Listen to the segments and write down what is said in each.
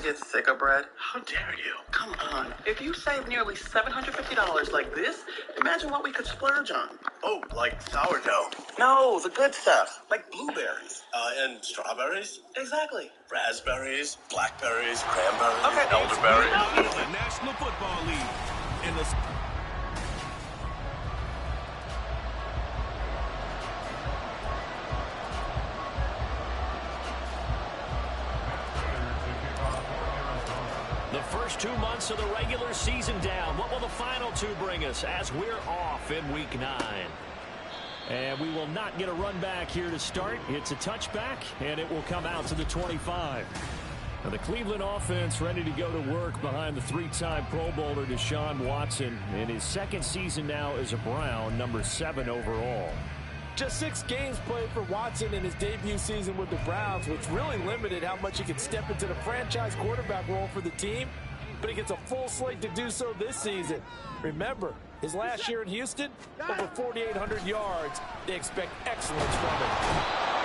get sick of bread? How dare you? Come on. If you save nearly $750 like this, imagine what we could splurge on. Oh, like sourdough. No, the good stuff. Like blueberries. And strawberries? Exactly. Raspberries, blackberries, cranberries, Okay, elderberries. The National Football League. And the first 2 months of the regular season down. What will the final two bring us as we're off in Week 9? And we will not get a run back here to start. It's a touchback, and it will come out to the 25. Now the Cleveland offense ready to go to work behind the three-time Pro Bowler Deshaun Watson in his second season now as a Brown, number 7 overall. Just 6 games played for Watson in his debut season with the Browns, which really limited how much he could step into the franchise quarterback role for the team. But he gets a full slate to do so this season. Remember, his last year in Houston, over 4,800 yards. They expect excellence from him.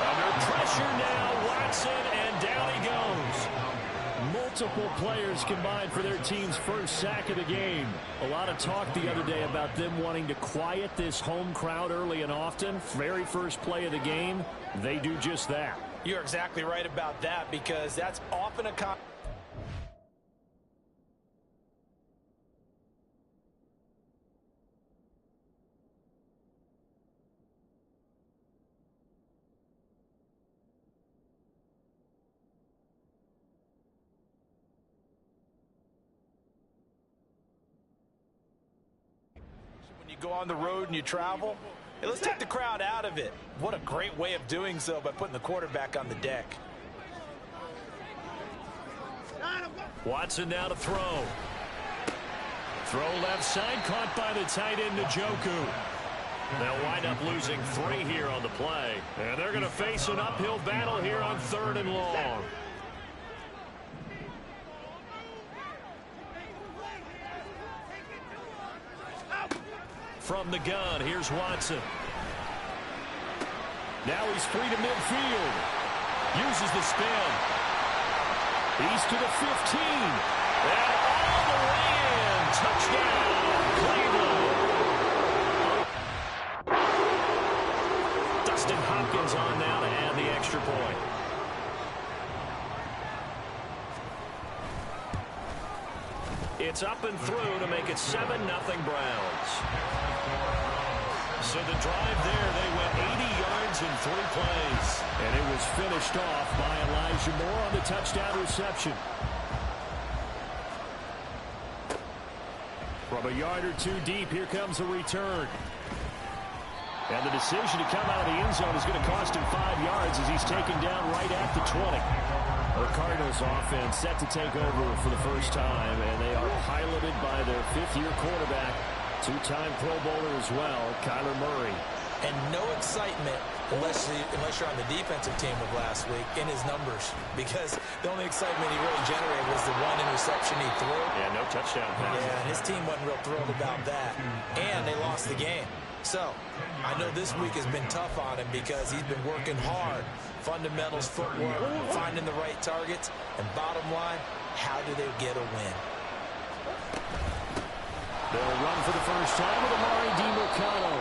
Under pressure now, Watson, and down he goes. Multiple players combined for their team's first sack of the game. A lot of talk the other day about them wanting to quiet this home crowd early and often. Very first play of the game, they do just that. You're exactly right about that, because that's often a go on the road and you travel. Hey, let's take the crowd out of it. What a great way of doing so by putting the quarterback on the deck. Watson now to throw. Throw left side, caught by the tight end Njoku. They'll wind up losing 3 here on the play. And they're going to face an uphill battle here on 3rd and long. From the gun, here's Watson. Now he's free to midfield. Uses the spin. He's to the 15. And all the way in. Touchdown, Cleveland. Dustin Hopkins on now to add the extra point. It's up and through to make it 7-0 Browns. So the drive there, they went 80 yards in 3 plays. And it was finished off by Elijah Moore on the touchdown reception. From a yard or 2 deep, here comes a return. And the decision to come out of the end zone is going to cost him 5 yards as he's taken down right at the 20. The Cardinals offense set to take over for the first time, and they are piloted by their 5th-year quarterback, 2-time Pro Bowler as well, Kyler Murray. And no excitement unless you're on the defensive team of last week in his numbers, because the only excitement he really generated was the 1 interception he threw. Yeah, no touchdown pass. Yeah, and his team wasn't real thrilled about that. And they lost the game. So, I know this week has been tough on him because he's been working hard. Fundamentals, footwork, finding the right targets, and bottom line, how do they get a win? They'll run for the first time with Amari DiMercado.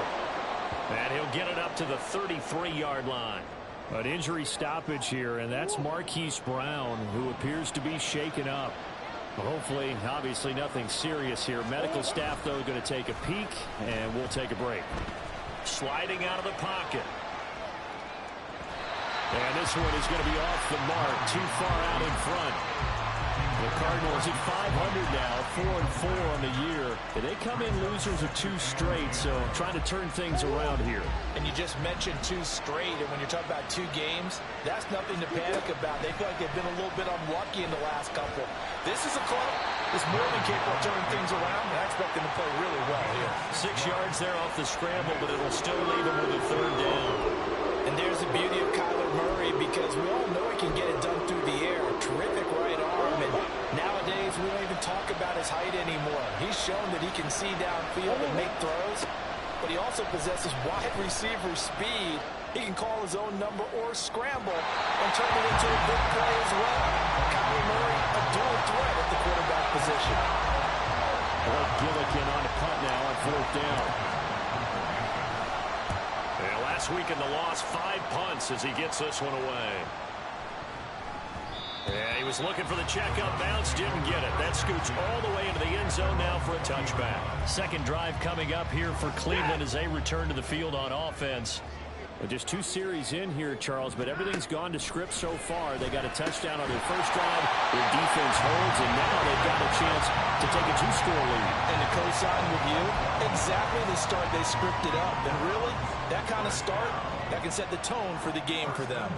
And he'll get it up to the 33-yard line. An injury stoppage here, and that's Marquise Brown, who appears to be shaken up. Hopefully, obviously, nothing serious here. Medical staff, though, going to take a peek, and we'll take a break. Sliding out of the pocket. And this one is going to be off the mark, too far out in front. The Cardinals at 500 now, 4-4 on the year. And they come in losers of 2 straight, so trying to turn things around here. And you just mentioned 2 straight, and when you're talking about 2 games, that's nothing to panic about. They feel like they've been a little bit unlucky in the last couple. This is a club that's more than capable of turning things around, and I expect them to play really well here. 6 yards there off the scramble, but it'll still leave them with a 3rd down. And there's the beauty of Kyler Murray, because we all know he can get it done through the air. Terrific right arm, and nowadays we don't even talk about his height anymore. He's shown that he can see downfield and make throws, but he also possesses wide receiver speed. He can call his own number or scramble and turn it into a big play as well. Kyler Murray, a dual position. Blake Gillikin on the punt now on 4th down. And last week in the loss, 5 punts as he gets this one away. Yeah, he was looking for the checkup bounce, didn't get it. That scoots all the way into the end zone now for a touchback. Second drive coming up here for Cleveland as they return to the field on offense. Just 2 series in here, Charles, but everything's gone to script so far. They got a touchdown on their first drive. Their defense holds, and now they've got a chance to take a 2-score lead. And to co-sign with you, exactly the start they scripted up. And really, that kind of start, that can set the tone for the game for them.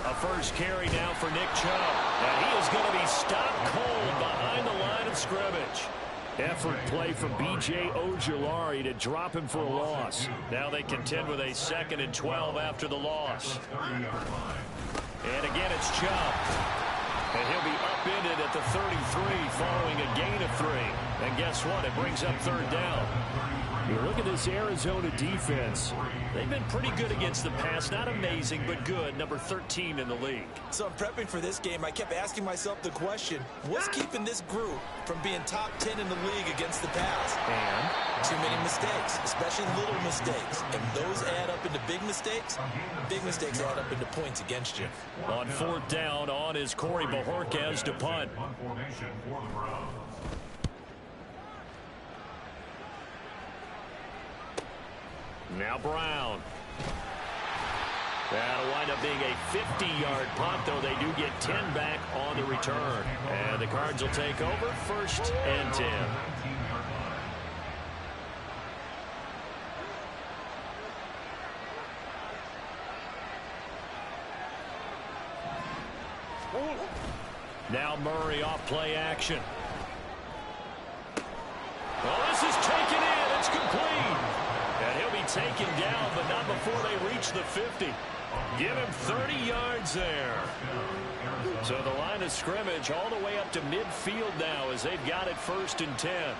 A first carry now for Nick Chubb. And he is going to be stopped cold behind the line of scrimmage. Effort play from B.J. Ojulari to drop him for a loss. Now they contend with a 2nd and 12 after the loss. And again, it's Chubb. And he'll be upended at the 33 following a gain of 3. And guess what? It brings up 3rd down. You look at this Arizona defense. They've been pretty good against the pass. Not amazing, but good. Number 13 in the league. So I'm prepping for this game. I kept asking myself the question, what's keeping this group from being top 10 in the league against the pass? And too many mistakes, especially little mistakes. And those add up into big mistakes. Big mistakes add up into points against you. On 4th down, on is Corey Bojorquez to punt. Now Brown. That'll wind up being a 50-yard punt, though they do get 10 back on the return. And the Cards will take over 1st and 10. Now Murray off play action. Well, this is taken in. It's complete. And he'll be taken down, but not before they reach the 50. Give him 30 yards there. So the line of scrimmage all the way up to midfield now as they've got it 1st and 10.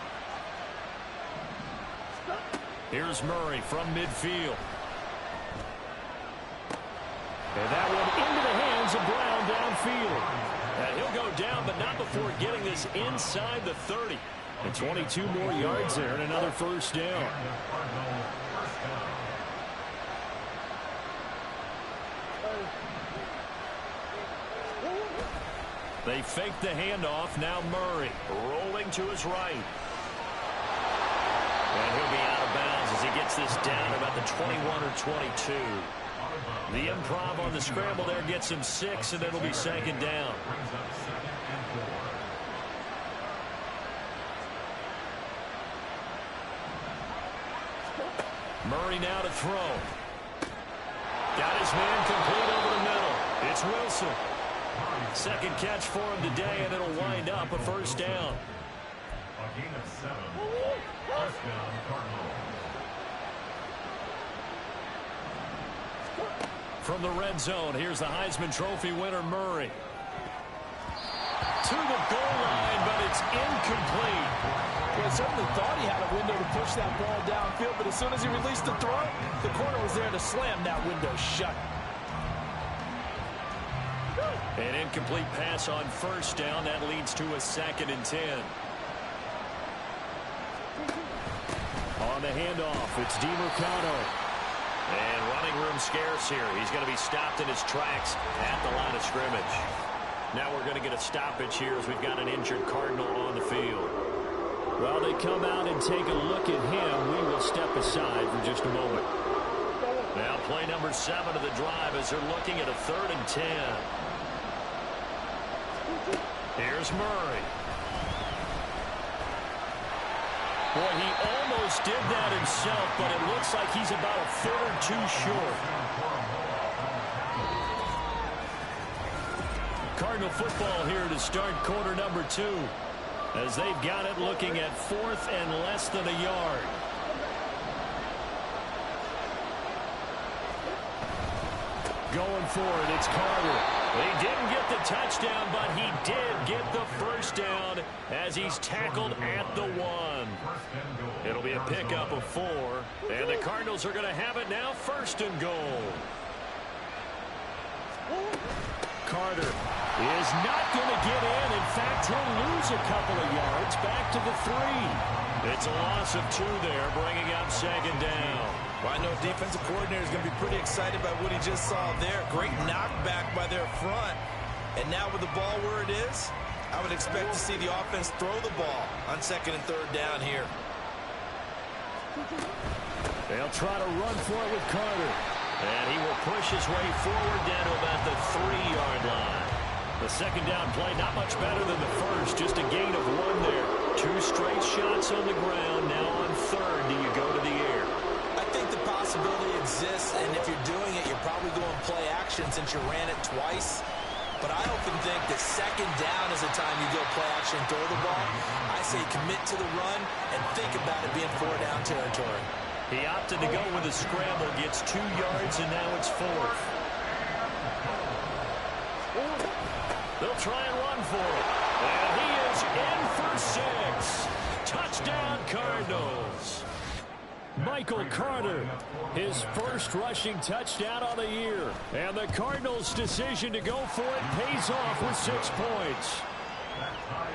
Here's Murray from midfield. And that one into the hands of Brown downfield. And he'll go down, but not before getting this inside the 30. And 22 more yards there and another 1st down. They fake the handoff. Now Murray rolling to his right. And he'll be out of bounds as he gets this down about the 21 or 22. The improv on the scramble there gets him 6, and it'll be 2nd down. Murray now to throw. Got his man complete over the middle. It's Wilson. 2nd catch for him today, and it'll wind up a 1st down. A gain of 7. First down, Cardinals. From the red zone, here's the Heisman Trophy winner, Murray. To the goal line, but it's incomplete. Well, I certainly thought he had a window to push that ball downfield, but as soon as he released the throw, the corner was there to slam that window shut. An incomplete pass on 1st down. That leads to a 2nd and 10. On the handoff, it's DeMarcano. And running room scarce here. He's going to be stopped in his tracks at the line of scrimmage. Now we're going to get a stoppage here as we've got an injured Cardinal on the field. While they come out and take a look at him, we will step aside for just a moment. Now play number 7 of the drive as they're looking at a 3rd and 10. Here's Murray. Boy, he almost did that himself, but it looks like he's about a foot or 2 short. Cardinal football here to start quarter number 2. As they've got it looking at 4th and less than a yard. Going for it, it's Carter. He didn't get the touchdown, but he did get the 1st down as he's tackled at the 1. It'll be a pickup of 4, and the Cardinals are going to have it now 1st and goal. Carter is not going to get in. In fact, he'll lose a couple of yards back to the 3. It's a loss of 2 there, bringing up second down. Well, I know defensive coordinator is going to be pretty excited by what he just saw there. Great knockback by their front. And now with the ball where it is, I would expect to see the offense throw the ball on 2nd and 3rd down here. They'll try to run for it with Carter. And he will push his way forward down to about the 3-yard line. The second down play, not much better than the first, just a gain of 1 there. 2 straight shots on the ground. Now on 3rd, do you go to the air? I think the possibility exists, and if you're doing it, you're probably going play action since you ran it twice. But I often think that second down is the time you go play action and throw the ball. I say commit to the run and think about it being 4-down territory. He opted to go with a scramble, gets 2 yards, and now it's 4th. They'll try and run for it. And he is in for 6. Touchdown, Cardinals. Michael Carter, his first rushing touchdown on the year. And the Cardinals' decision to go for it pays off with 6 points.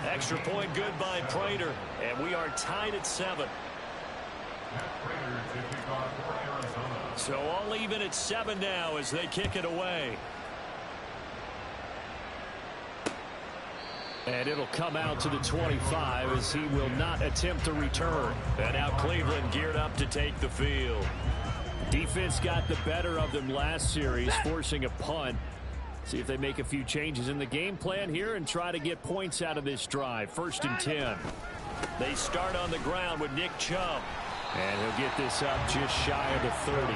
Extra point good by Prater. And we are tied at 7. So all even at 7 now as they kick it away. And it'll come out to the 25 as he will not attempt to return. And now Cleveland geared up to take the field. Defense got the better of them last series, forcing a punt. See if they make a few changes in the game plan here and try to get points out of this drive. 1st and 10. They start on the ground with Nick Chubb. And he'll get this up just shy of the 30.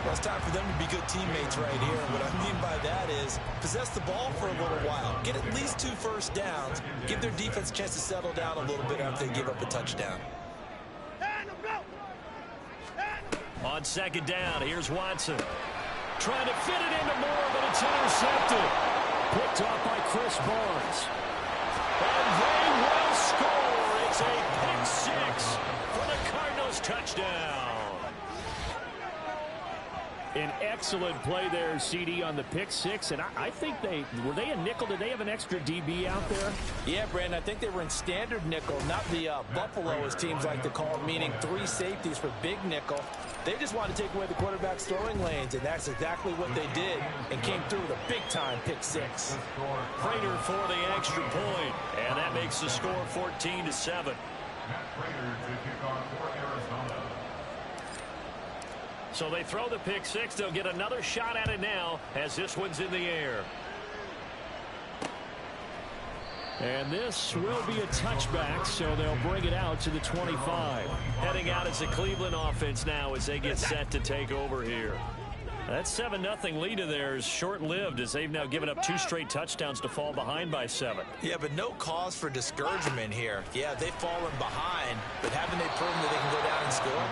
Well, it's time for them to be good teammates right here. And what I mean by that is possess the ball for a little while. Get at least 2 first downs. Give their defense a chance to settle down a little bit after they give up a touchdown. On 2nd down, here's Watson. Trying to fit it into Moore, but it's intercepted. Picked off by Chris Barnes. And they will score. It's a pick 6 for the Cardinals touchdown. An excellent play there, CD, on the pick 6. And I think were they a nickel? Did they have an extra DB out there? Yeah, Brandon, I think they were in standard nickel, not the Buffalo, as teams like to call it, meaning 3 safeties for big nickel. They just wanted to take away the quarterback's throwing lanes, and that's exactly what they did and came through with a big-time pick 6. Prater for the extra point, and that makes the score 14-7. So they throw the pick 6. They'll get another shot at it now as this one's in the air. And this will be a touchback, so they'll bring it out to the 25. Heading out as the Cleveland offense now as they get set to take over here. That 7-0 lead of theirs short-lived as they've now given up 2 straight touchdowns to fall behind by 7. Yeah, but no cause for discouragement here. Yeah, they've fallen behind, but haven't they proven that they can go down and score?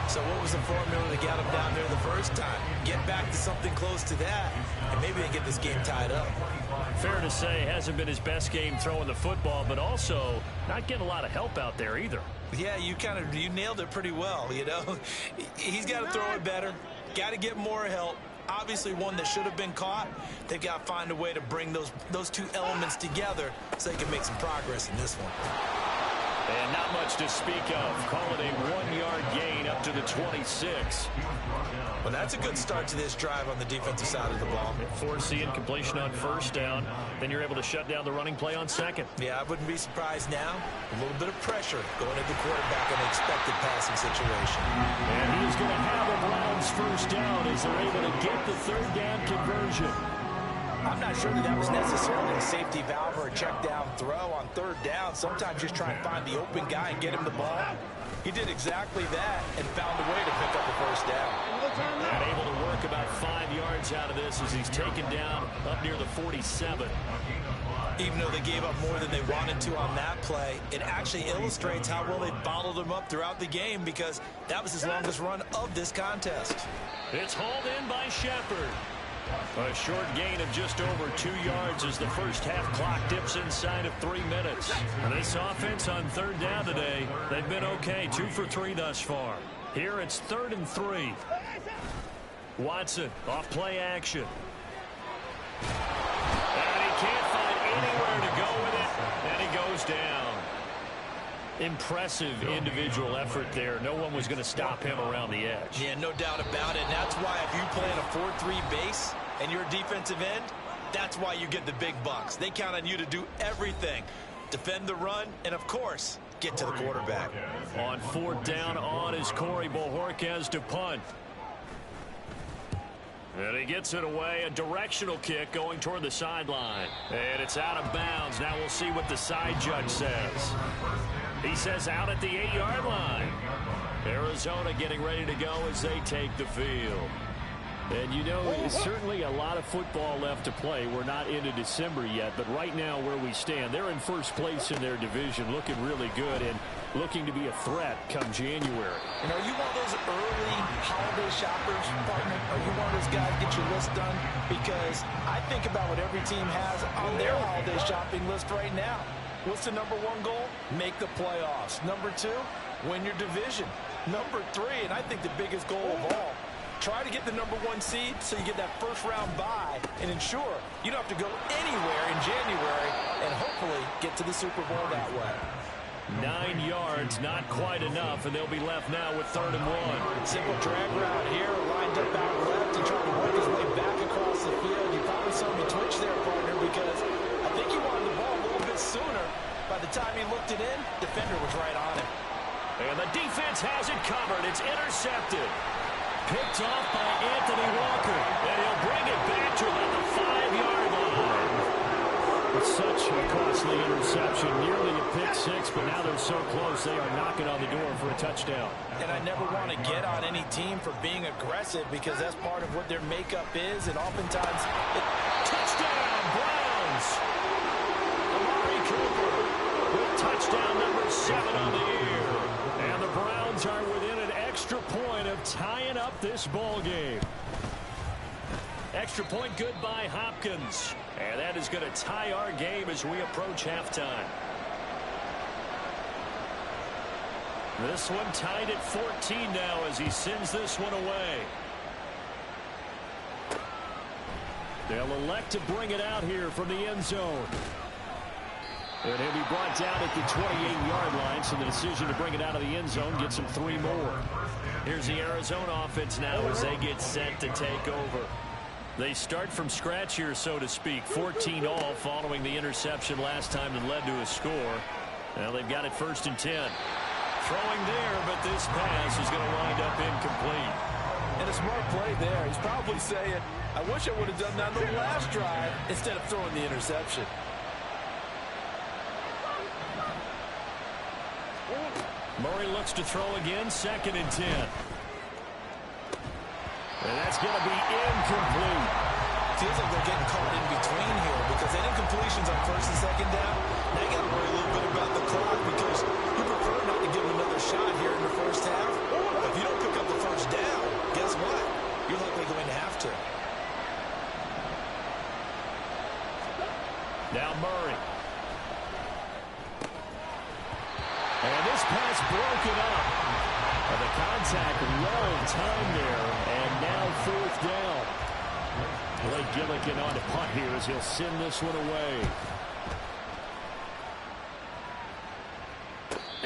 So what was the formula to get them down there the first time? Get back to something close to that, and maybe they get this game tied up. Fair to say, hasn't been his best game throwing the football, but also not getting a lot of help out there either. Yeah, you nailed it pretty well, you know. He's got to throw it better, got to get more help. Obviously one that should have been caught. They've got to find a way to bring those 2 elements together so they can make some progress in this one. And not much to speak of. Call it a 1-yard gain up to the 26. Well, that's a good start to this drive on the defensive side of the ball. Force the incompletion on 1st down. Then you're able to shut down the running play on 2nd. Yeah, I wouldn't be surprised now. A little bit of pressure going at the quarterback in an expected passing situation. And he's going to have the Browns 1st down as they're able to get the 3rd down conversion. I'm not sure that was necessarily a safety valve or a check down throw on 3rd down. Sometimes just try and find the open guy and get him the ball. He did exactly that and found a way to pick up the 1st down. And able to work about 5 yards out of this as he's taken down up near the 47. Even though they gave up more than they wanted to on that play, it actually illustrates how well they bottled him up throughout the game because that was his longest run of this contest. It's hauled in by Shepard. A short gain of just over 2 yards as the first half clock dips inside of 3 minutes. And this offense on 3rd down today, they've been okay. 2 for 3 thus far. Here it's 3rd and 3. Watson off play action. And he Impressive individual effort there. No one was going to stop him around the edge. Yeah, no doubt about it. And that's why if you play in a 4-3 base and you're a defensive end, that's why you get the big bucks. They count on you to do everything. Defend the run and, of course, get to the quarterback. On 4th down on is Corey Bojorquez to punt. And he gets it away, a directional kick going toward the sideline. And it's out of bounds. Now we'll see what the side judge says. He says out at the 8-yard line. Arizona getting ready to go as they take the field. And you know, certainly a lot of football left to play. We're not into December yet, but right now where we stand, they're in first place in their division, looking really good and looking to be a threat come January. And are you one of those early holiday shoppers, partner? Are you one of those guys get your list done? Because I think about what every team has on their holiday shopping list right now. What's the number 1 goal? Make the playoffs. Number 2, win your division. Number 3, and I think the biggest goal of all, try to get the number 1 seed so you get that first-round bye and ensure you don't have to go anywhere in January and hopefully get to the Super Bowl that way. 9 yards, not quite enough, and they'll be left now with 3rd and 1. Simple drag route here, lined up out left and trying to work his way back across the field. You probably saw me twitch there, partner, because I think he wanted the ball a little bit sooner. By the time he looked it in, defender was right on him. And the defense has it covered. It's intercepted. Picked off by Anthony Walker, and he'll bring it back to about the 5-yard line. It's such a costly interception, nearly a pick 6, but now they're so close they are knocking on the door for a touchdown. And I never want to get on any team for being aggressive because that's part of what their makeup is, and oftentimes touchdown, Browns! Amari Cooper with touchdown number 7 on the year. And the Browns are within an extra point of tying up this ball game. Extra point good by Hopkins. And that is going to tie our game as we approach halftime. This one tied at 14 now as he sends this one away. They'll elect to bring it out here from the end zone. And he'll be brought down at the 28-yard line, so the decision to bring it out of the end zone gets him 3 more. Here's the Arizona offense now as they get set to take over. They start from scratch here, so to speak. 14 all following the interception last time that led to a score. Now they've got it 1st and 10. Throwing there, but this pass is going to wind up incomplete. And a smart play there. He's probably saying, I wish I would have done that on the last drive instead of throwing the interception. Murray looks to throw again, 2nd and 10. And that's going to be incomplete. Feels like they're getting caught in between here because they did completions on 1st and 2nd down. Now you got to worry a little bit about the clock because you prefer not to give them another shot here in the first half. If you don't pick up the 1st down, guess what? You're likely going to have to. Now Murray. And this pass broken up. And the contact well timed there. And now 4th down. Blake Gillikin on to punt here as he'll send this one away.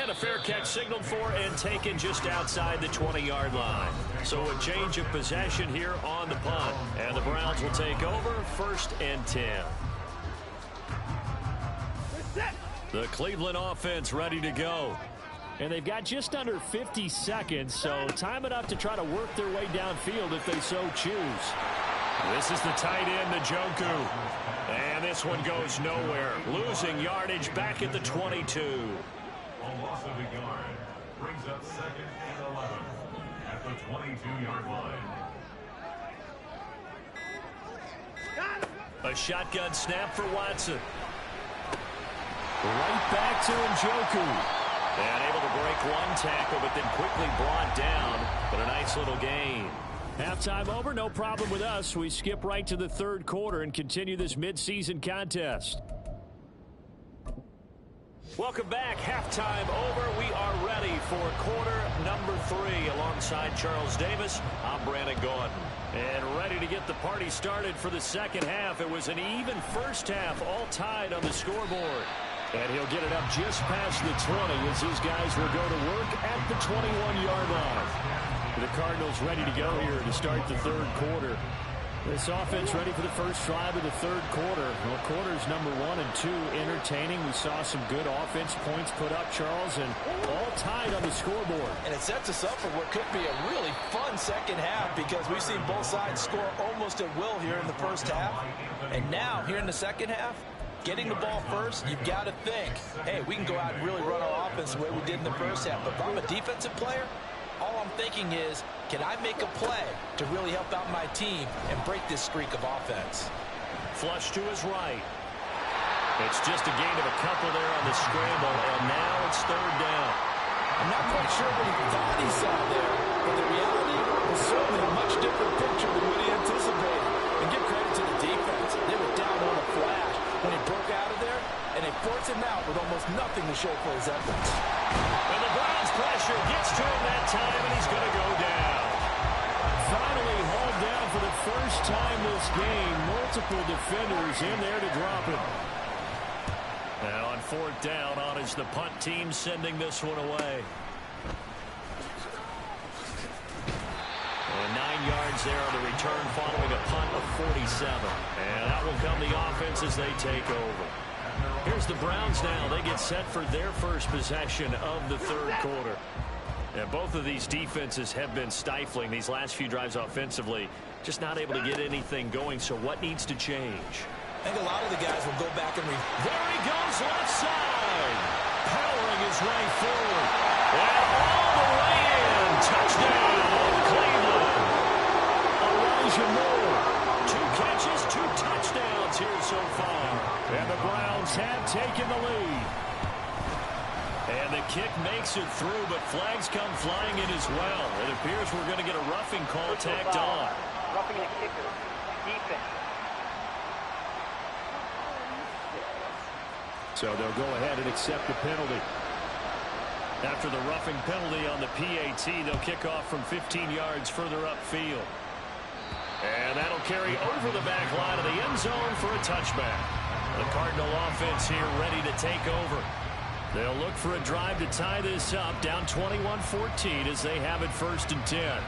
And a fair catch signaled for and taken just outside the 20-yard line. So a change of possession here on the punt. And the Browns will take over 1st and 10. The Cleveland offense ready to go. And they've got just under 50 seconds, so time enough to try to work their way downfield if they so choose. This is the tight end, Njoku. And this one goes nowhere. Losing yardage back at the 22. A loss of a yard brings up 2nd and 11 at the 22-yard line. A shotgun snap for Watson. Right back to Njoku. And able to break one tackle, but then quickly brought down. But a nice little gain. Halftime over, no problem with us. We skip right to the 3rd quarter and continue this midseason contest. Welcome back. Halftime over. We are ready for quarter number 3 alongside Charles Davis. I'm Brandon Gaudin. And ready to get the party started for the 2nd half. It was an even first half, all tied on the scoreboard. And he'll get it up just past the 20 as his guys will go to work at the 21-yard line. The Cardinals ready to go here to start the third quarter. This offense ready for the first drive of the third quarter. Well, quarters number 1 and 2 entertaining. We saw some good offense points put up, Charles, and all tied on the scoreboard. And it sets us up for what could be a really fun second half because we've seen both sides score almost at will here in the first half. And now, here in the second half, getting the ball first, you've got to think, hey, we can go out and really run our offense the way we did in the first half. But if I'm a defensive player, all I'm thinking is, can I make a play to really help out my team and break this streak of offense? Flush to his right. It's just a gain of a couple there on the scramble, and now it's third down. I'm not quite sure what he thought he saw there, but the reality was certainly a much different picture than what he anticipated. And give credit to the defense. They were down on a flash when he broke out of there, and they forced him out with almost nothing to show for his efforts. And the Browns pressure gets to him that time, and he's going to go down. Finally hauled down for the first time this game. Multiple defenders in there to drop him. Now on fourth down, on is the punt team sending this one away. And 9 yards there on the return following a punt of 47. And out will come the offense as they take over. Here's the Browns now. They get set for their first possession of the third quarter. And both of these defenses have been stifling these last few drives offensively. Just not able to get anything going. So what needs to change? I think a lot of the guys will go back and there he goes left side. Powering his way forward. And all the way in. Touchdown, Cleveland. Elijah Moore. 2 catches, 2 touchdowns here so far. And the Browns have taken the lead. And the kick makes it through, but flags come flying in as well. It appears we're going to get a roughing call tacked on. Roughing the kicker. Defense. So they'll go ahead and accept the penalty. After the roughing penalty on the PAT, they'll kick off from 15 yards further upfield. And that'll carry over the back line of the end zone for a touchback. The Cardinal offense here ready to take over. They'll look for a drive to tie this up, down 21-14 as they have it 1st and 10.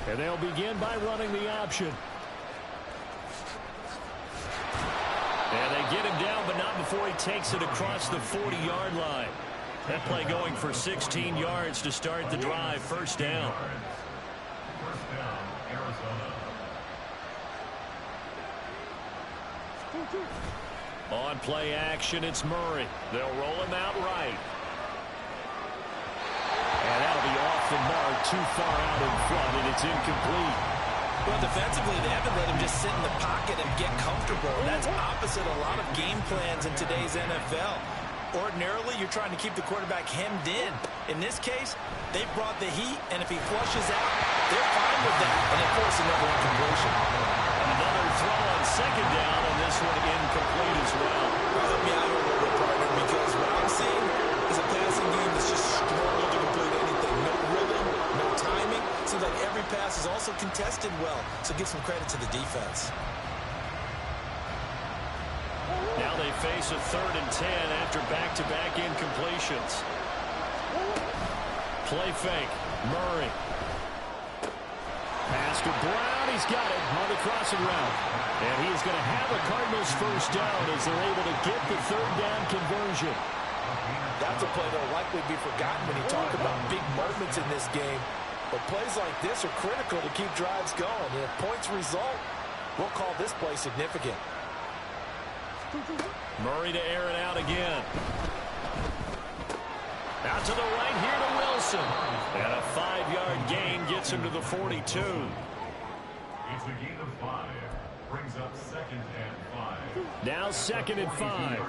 And they'll begin by running the option. And they get him down, but not before he takes it across the 40-yard line. That play going for 16 yards to start the drive. First down. First down, Arizona. On play action, it's Murray. They'll roll him out right. And that'll be off the mark, too far out in front, and it's incomplete. Well, defensively, they haven't let him just sit in the pocket and get comfortable. That's opposite a lot of game plans in today's NFL. Ordinarily, you're trying to keep the quarterback hemmed in. In this case, they've brought the heat, and if he flushes out, they're fine with that, and they force another incompletion. Another throw on second down, and this one incomplete as well. Help me out a little bit, partner, because what I'm seeing is a passing game that's just struggled to complete anything. No rhythm, no timing. Seems like every pass is also contested well, so give some credit to the defense. Now they face a 3rd and 10 after back-to-back incompletions. Play fake. Murray. Pass to Brown. He's got it on the crossing route. And he is going to have a Cardinals first down as they're able to get the 3rd down conversion. That's a play that will likely be forgotten when you talk about big moments in this game. But plays like this are critical to keep drives going. And if points result, we'll call this play significant. Murray to air it out again. Out to the right here to Wilson. And a 5-yard gain gets him to the 42. It's a gain of 5. Brings up 2nd and 5. Now 2nd and 5.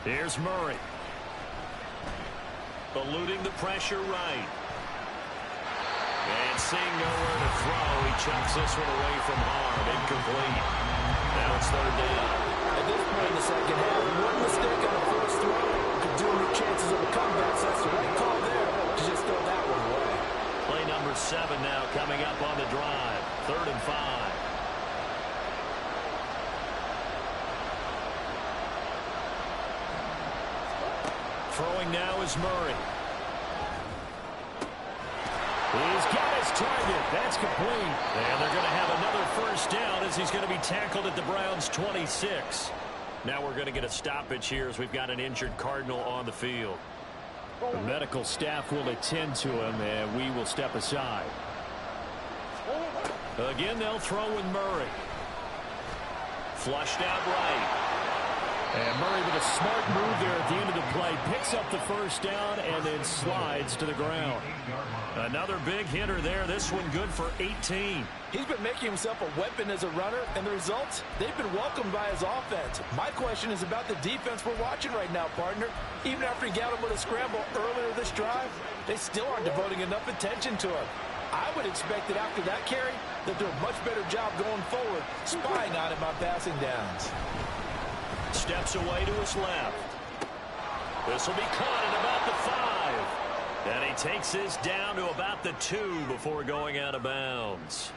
Here's Murray. Eluding the pressure right. And seeing nowhere to throw, he chucks this one away from harm. Incomplete. Now it's 3rd down. At this point in the second half, one mistake on the first throw could doom your chances of a comeback. So that's the right call there to just throw that one away. 3rd and 5. Throwing now is Murray. He's got his target. That's complete. And they're going to have another first down as he's going to be tackled at the Browns' 26. Now we're going to get a stoppage here as we've got an injured Cardinal on the field. The medical staff will attend to him, and we will step aside. Again, they'll throw with Murray. Flushed out right. And Murray with a smart move there at the end of the play. Picks up the first down and then slides to the ground. Another big hitter there. This one good for 18. He's been making himself a weapon as a runner, and the results, they've been welcomed by his offense. My question is about the defense we're watching right now, partner. Even after he got him with a scramble earlier this drive, they still aren't devoting enough attention to him. I would expect that after that carry, they'll do a much better job going forward, spying on him on passing downs. Steps away to his left. This will be caught at about the 5. And he takes this down to about the 2 before going out of bounds.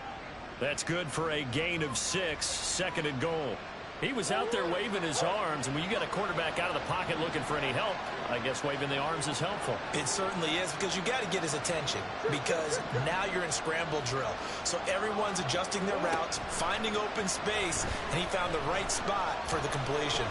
That's good for a gain of 6, 2nd and goal. He was out there waving his arms, and when you got a quarterback out of the pocket looking for any help, I guess waving the arms is helpful. It certainly is, because you got to get his attention, because now you're in scramble drill. So everyone's adjusting their routes, finding open space, and he found the right spot for the completion.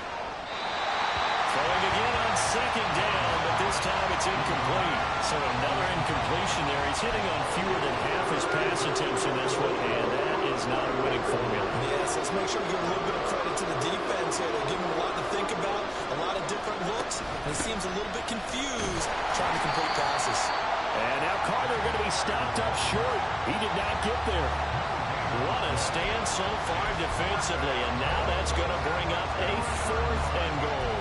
Throwing again on 2nd down, but this time it's incomplete. So another incompletion there. He's hitting on fewer than half his pass attempts in this one, and that is not a winning formula. Yes, let's make sure we give a little bit of credit to the defense here. They give him a lot to think about, a lot of different looks, and he seems a little bit confused trying to complete passes. And now Carter going to be stopped up short. He did not get there. What a stand so far defensively, and now that's going to bring up a 4th and goal.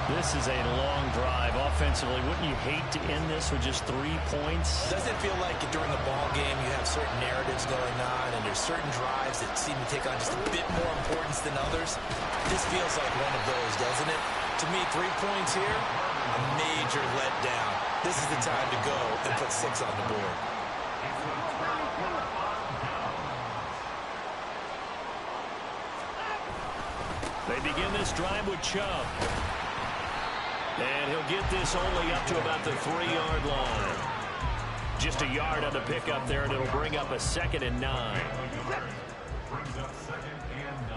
This is a long drive offensively. Wouldn't you hate to end this with just 3 points? Doesn't it feel like during a ball game you have certain narratives going on and there's certain drives that seem to take on just a bit more importance than others? This feels like one of those, doesn't it? To me, 3 points here, a major letdown. This is the time to go and put 6 on the board. They begin this drive with Chubb. And he'll get this only up to about the 3-yard line. Just a yard on the pickup there, and it'll bring up a 2nd and 9. Brings up 2nd and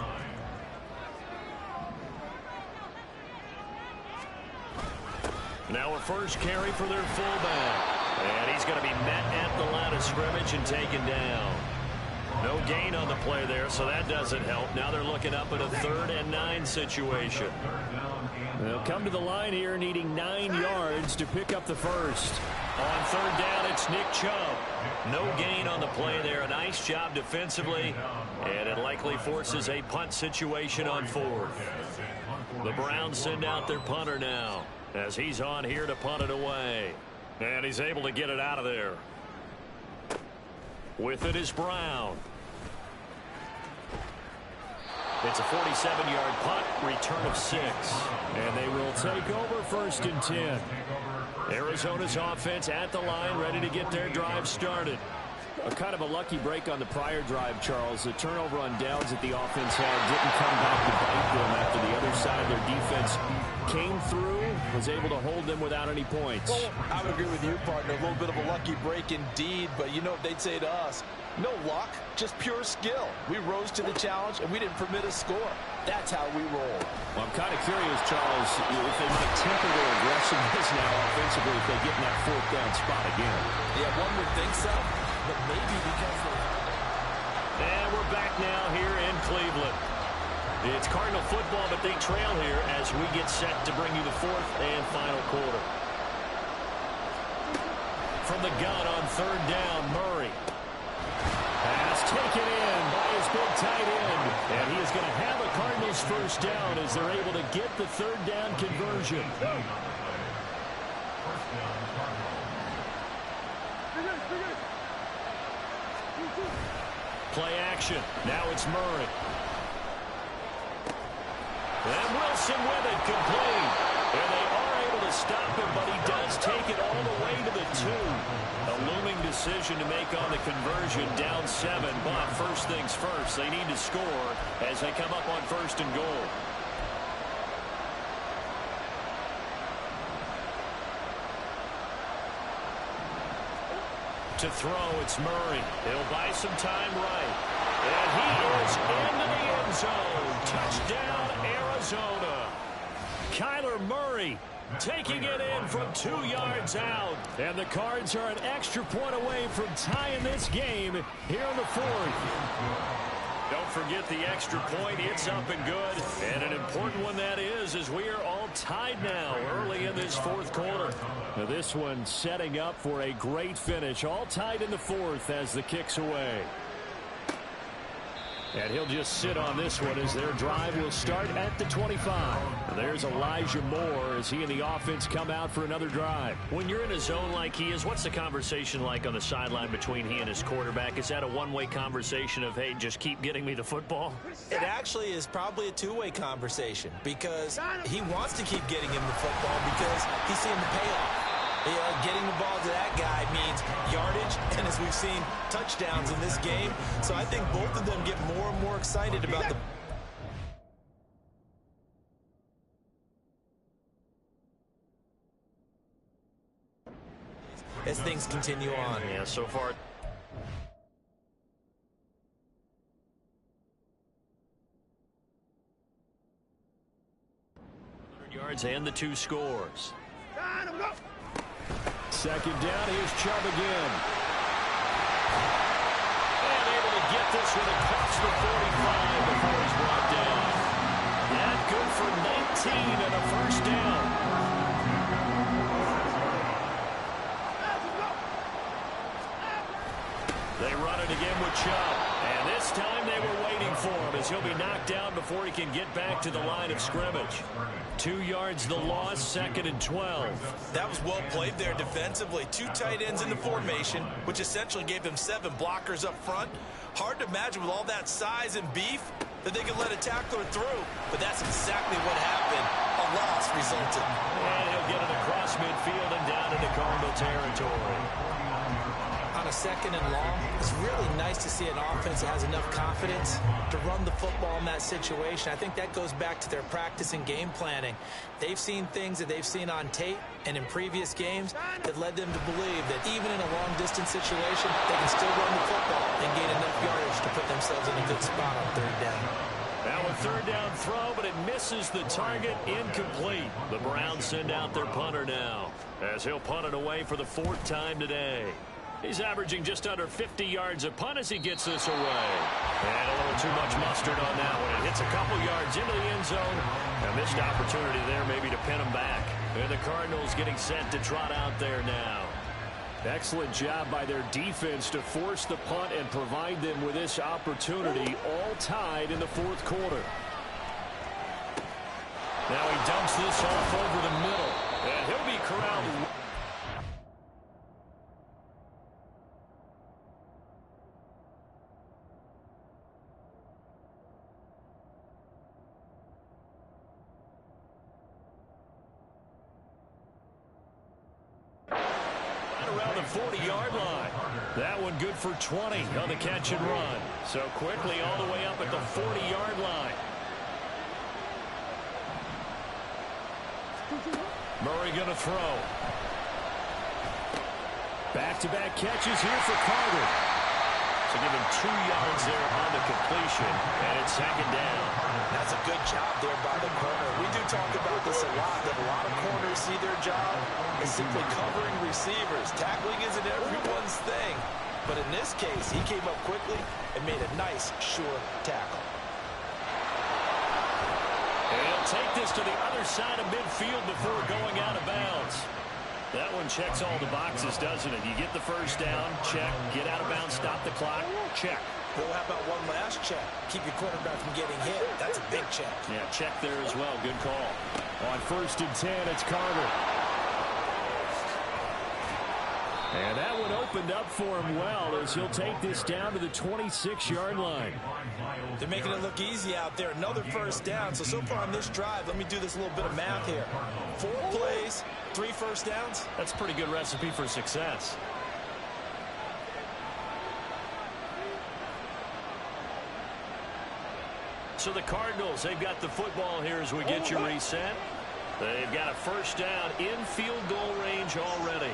9. Now a first carry for their fullback. And he's going to be met at the line of scrimmage and taken down. No gain on the play there, so that doesn't help. Now they're looking up at a 3rd and 9 situation. They'll come to the line here needing 9 yards to pick up the first. On 3rd down, it's Nick Chubb. No gain on the play there. A nice job defensively, and it likely forces a punt situation on 4th. The Browns send out their punter now as he's on here to punt it away. And he's able to get it out of there. With it is Brown. It's a 47-yard punt, return of 6. And they will take over 1st and 10. Arizona's offense at the line, ready to get their drive started. A kind of a lucky break on the prior drive, Charles. The turnover on downs that the offense had didn't come back to bite them after the other side of their defense came through, was able to hold them without any points. Well, I would agree with you, partner. A little bit of a lucky break indeed, but you know what they'd say to us? No luck, just pure skill. We rose to the challenge, and we didn't permit a score. That's how we roll. Well, I'm kind of curious, Charles, if they might temper their aggressiveness now offensively if they get in that 4th down spot again. Yeah, one would think so, but maybe because they... And we're back now here in Cleveland. It's Cardinal football, but they trail here as we get set to bring you the 4th and final quarter. From the gun on 3rd down, Murray. Pass taken in by his big tight end. And he is going to have a Cardinals first down as they're able to get the 3rd down conversion. Play action. Now it's Murray. And Wilson with it, complete. And they are able to stop him, but he does take it all the way to the 2. A looming decision to make on the conversion, down 7. But first things first, they need to score as they come up on 1st and goal. To throw, it's Murray. He'll buy some time right. And he is into the end zone. Touchdown, Arizona. Kyler Murray taking it in from 2 yards out. And the Cards are an extra point away from tying this game here in the 4th. Don't forget the extra point. It's up and good. And an important one that is, as we are all tied now early in this 4th quarter. Now this one setting up for a great finish. All tied in the 4th as the kick's away. And he'll just sit on this one as their drive will start at the 25. And there's Elijah Moore as he and the offense come out for another drive. When you're in a zone like he is, what's the conversation like on the sideline between he and his quarterback? Is that a one-way conversation of, hey, just keep getting me the football? It actually is probably a two-way conversation because he wants to keep getting him the football because he's seeing the payoff. Getting the ball to that guy means yardage, and as we've seen, touchdowns in this game. So I think both of them get more and more excited about the... as things continue on. Yeah, so far... yards and the 2 scores. Second down, here's Chubb again. And able to get this one across the 45 before he's brought down. That good for 19 and a first down. They run it again with Chubb. And this time they were waiting for him as he'll be knocked down before he can get back to the line of scrimmage. 2 yards the loss, 2nd and 12. That was well played there defensively. 2 tight ends in the formation, which essentially gave them 7 blockers up front. Hard to imagine with all that size and beef that they could let a tackler through. But that's exactly what happened. A loss resulted. And he'll get it across midfield and down into Cardinal territory. On a 2nd and long, it's really nice to see an offense that has enough confidence to run the football in that situation. I think that goes back to their practice and game planning. They've seen things that they've seen on tape and in previous games that led them to believe that even in a long-distance situation, they can still run the football and gain enough yardage to put themselves in a good spot on 3rd down. Now a 3rd down throw, but it misses the target, incomplete. The Browns send out their punter now as he'll punt it away for the 4th time today. He's averaging just under 50 yards a punt as he gets this away. And a little too much mustard on that one. It hits a couple yards into the end zone. A missed opportunity there maybe to pin him back. And the Cardinals getting set to trot out there now. Excellent job by their defense to force the punt and provide them with this opportunity, all tied in the 4th quarter. Now he dumps this off over the middle. And he'll be corralled. Around the 40-yard line. That one good for 20 on the catch and run. So quickly all the way up at the 40-yard line. Murray going to throw. Back-to-back catches here for Carter. So give him 2 yards there on the completion, and it's 2nd down. That's a good job there by the corner. We do talk about this a lot, that a lot of corners see their job as simply covering receivers. Tackling isn't everyone's thing. But in this case, he came up quickly and made a nice, sure tackle. And he'll take this to the other side of midfield before going out of bounds. That one checks all the boxes, doesn't it? You get the first down, check. Get out of bounds, stop the clock, check. Well, how about one last check? Keep your quarterback from getting hit. That's a big check. Yeah, check there as well. Good call. On 1st and 10, it's Carter. And that one opened up for him well as he'll take this down to the 26-yard line. They're making it look easy out there. Another first down. So far on this drive, let me do this little bit of math here. 4 plays, 3 first downs. That's a pretty good recipe for success. So the Cardinals, they've got the football here as we get you reset. They've got a first down in field goal range already.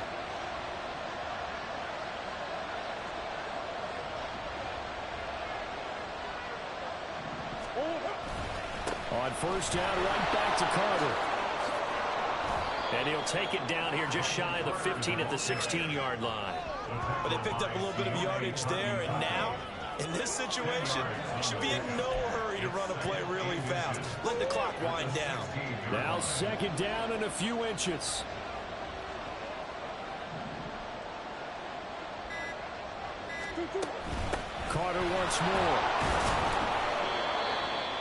On first down, right back to Carter. And he'll take it down here just shy of the 15 at the 16-yard line. But they picked up a little bit of yardage there, and now, in this situation, should be in no hurry to run a play really fast. Let the clock wind down. Now second down and a few inches. Carter once more.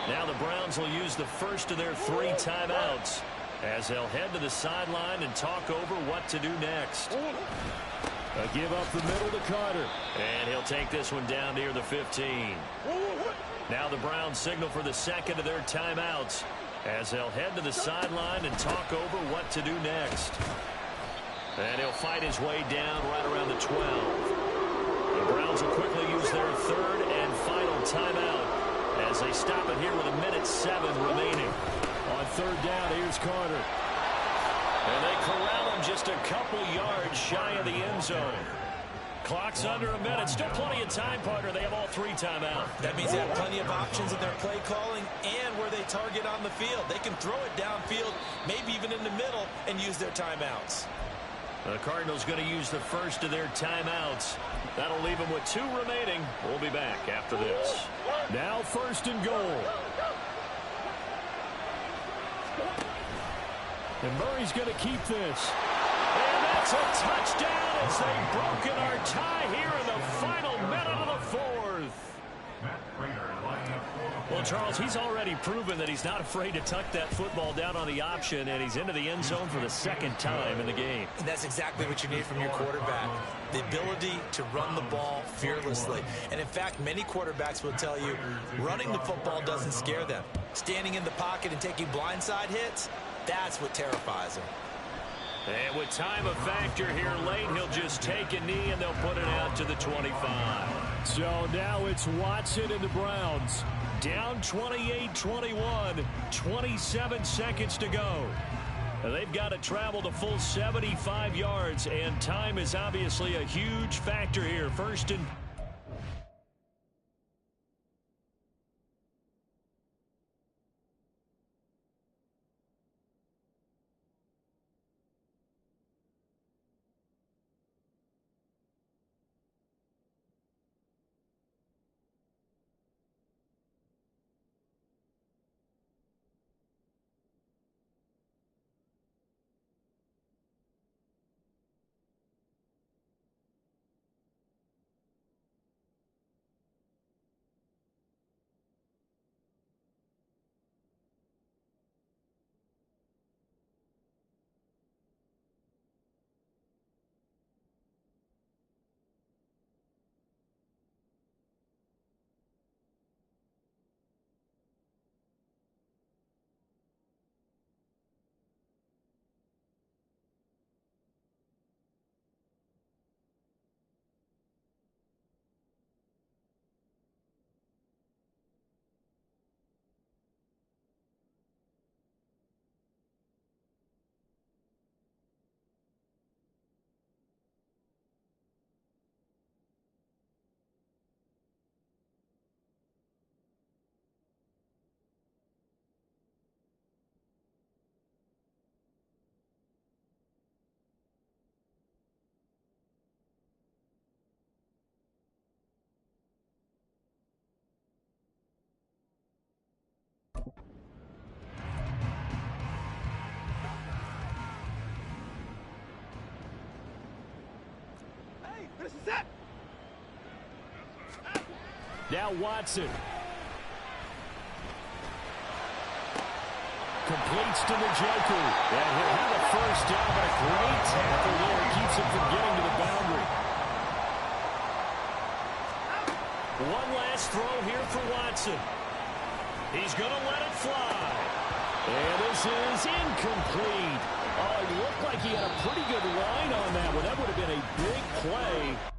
Now the Browns will use the first of their 3 timeouts as they'll head to the sideline and talk over what to do next. A give up the middle to Carter. And he'll take this one down near the 15. Now the Browns signal for the second of their timeouts as they'll head to the sideline and talk over what to do next. And he'll fight his way down right around the 12. The Browns will quickly use their third and final timeout as they stop it here with 1:07 remaining. On third down, here's Carter. And they corral him just a couple yards shy of the end zone. Clock's under a minute. Still plenty of time, partner. They have all 3 timeouts. That means they have plenty of options in their play calling and where they target on the field. They can throw it downfield, maybe even in the middle, and use their timeouts. The Cardinals going to use the first of their timeouts. That'll leave them with 2 remaining. We'll be back after this. Now first and goal. And Murray's going to keep this. And that's a touchdown as they've broken our tie here in the final minute of the 4th. Well, Charles, he's already proven that he's not afraid to tuck that football down on the option, and he's into the end zone for the 2nd time in the game. And that's exactly what you need from your quarterback, the ability to run the ball fearlessly. And, in fact, many quarterbacks will tell you running the football doesn't scare them. Standing in the pocket and taking blindside hits, that's what terrifies them. And with time a factor here late, he'll just take a knee and they'll put it out to the 25. So now it's Watson and the Browns. Down 28-21, 27 seconds to go. They've got to travel the full 75 yards, and time is obviously a huge factor here. First and... Now Watson. Completes to Njoku. And he'll have a first down, but a great tackle there keeps him from getting to the boundary. One last throw here for Watson. He's going to let it fly. And this is incomplete. Oh, it looked like he had a pretty good line on that one. That would have been a big play.